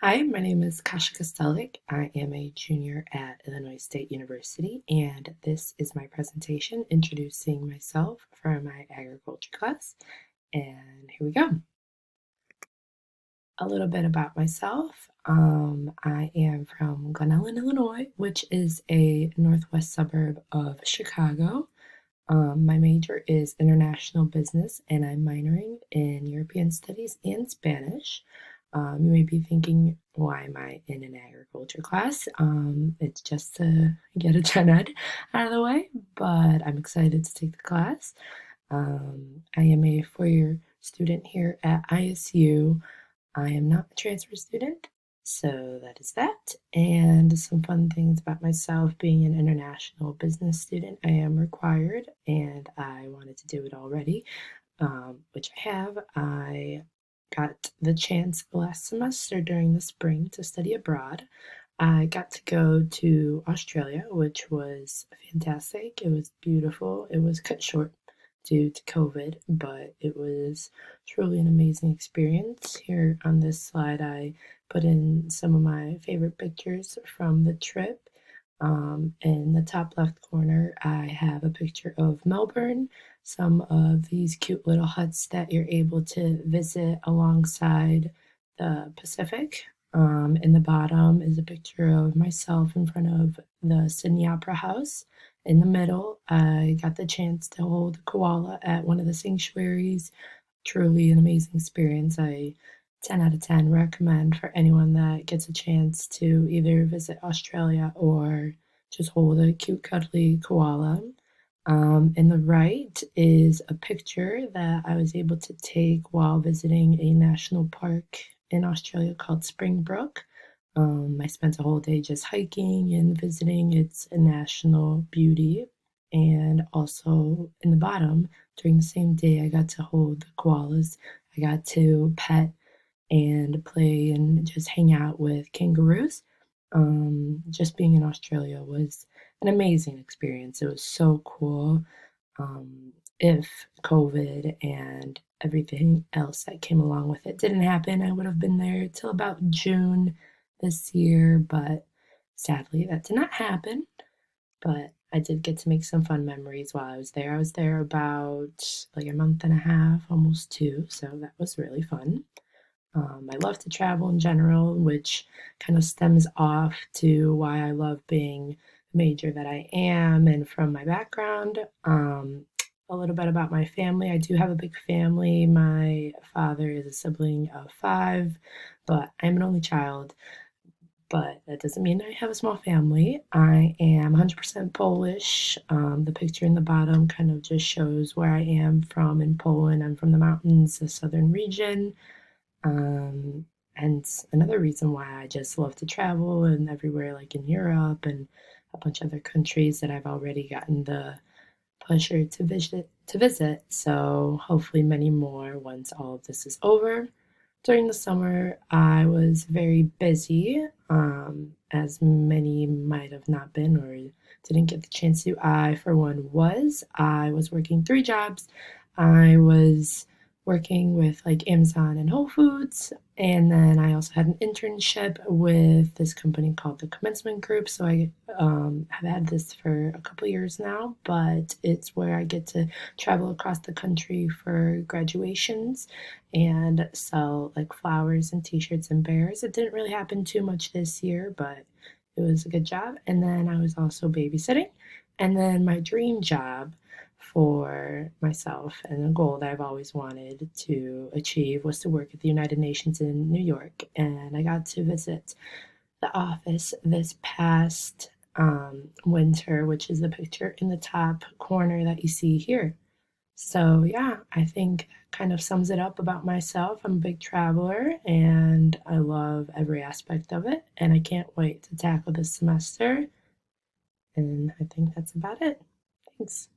Hi, my name is Kasha Kostelik. I am a junior at Illinois State University, and this is my presentation introducing myself for my agriculture class. And here we go. A little bit about myself. I am from Glen Ellen, Illinois, which is a northwest suburb of Chicago. My major is international business, and I'm minoring in European studies and Spanish. You may be thinking, why am I in an agriculture class? It's just to get a gen ed out of the way, but I'm excited to take the class. I am a four-year student here at ISU. I am not a transfer student, so that is that. And some fun things about myself being an international business student. I am required, and I wanted to do it already, which I have. I got the chance last semester during the spring to study abroad. I got to go to Australia, which was fantastic. It was beautiful. It was cut short due to COVID, but it was truly an amazing experience. Here on this slide, I put in some of my favorite pictures from the trip. In the top left corner, I have a picture of Melbourne, some of these cute little huts that you're able to visit alongside the Pacific. In the bottom is a picture of myself in front of the Sydney Opera House. In the middle, I got the chance to hold a koala at one of the sanctuaries. Truly an amazing experience. I 10 out of 10 recommend for anyone that gets a chance to either visit Australia or just hold a cute, cuddly koala. In the right is a picture that I was able to take while visiting a national park in Australia called Springbrook. I spent a whole day just hiking and visiting its national beauty. And also in the bottom, during the same day, I got to hold the koalas. I got to pet and play and just hang out with kangaroos. Just being in Australia was an amazing experience. It was so cool. If COVID and everything else that came along with it didn't happen, I would have been there till about June this year, but sadly that did not happen. But I did get to make some fun memories while I was there. I was there about like a month and a half, almost two, so that was really fun. I love to travel in general, which kind of stems off to why I love being the major that I am. And from my background, a little bit about my family. I do have a big family. My father is a sibling of five, but I'm an only child. But that doesn't mean I have a small family. I am 100% Polish. The picture in the bottom kind of just shows where I am from in Poland. I'm from the mountains, the southern region. Um, and another reason why I just love to travel and everywhere, like in Europe and a bunch of other countries that I've already gotten the pleasure to visit. So hopefully many more once all of this is over. During the summer, I was very busy, as many might have not been or didn't get the chance to. I, for one, was. I was working three jobs. I was working with like Amazon and Whole Foods, and then I also had an internship with this company called the Commencement Group. So I have had this for a couple years now, but it's where I get to travel across the country for graduations and sell like flowers and t-shirts and bears. It didn't really happen too much this year, but it was a good job. And then I was also babysitting. And then my dream job for myself and a goal that I've always wanted to achieve was to work at the United Nations in New York. And I got to visit the office this past winter, which is the picture in the top corner that you see here. So, yeah, I think that kind of sums it up about myself. I'm a big traveler and I love every aspect of it. And I can't wait to tackle this semester. And I think that's about it. Thanks.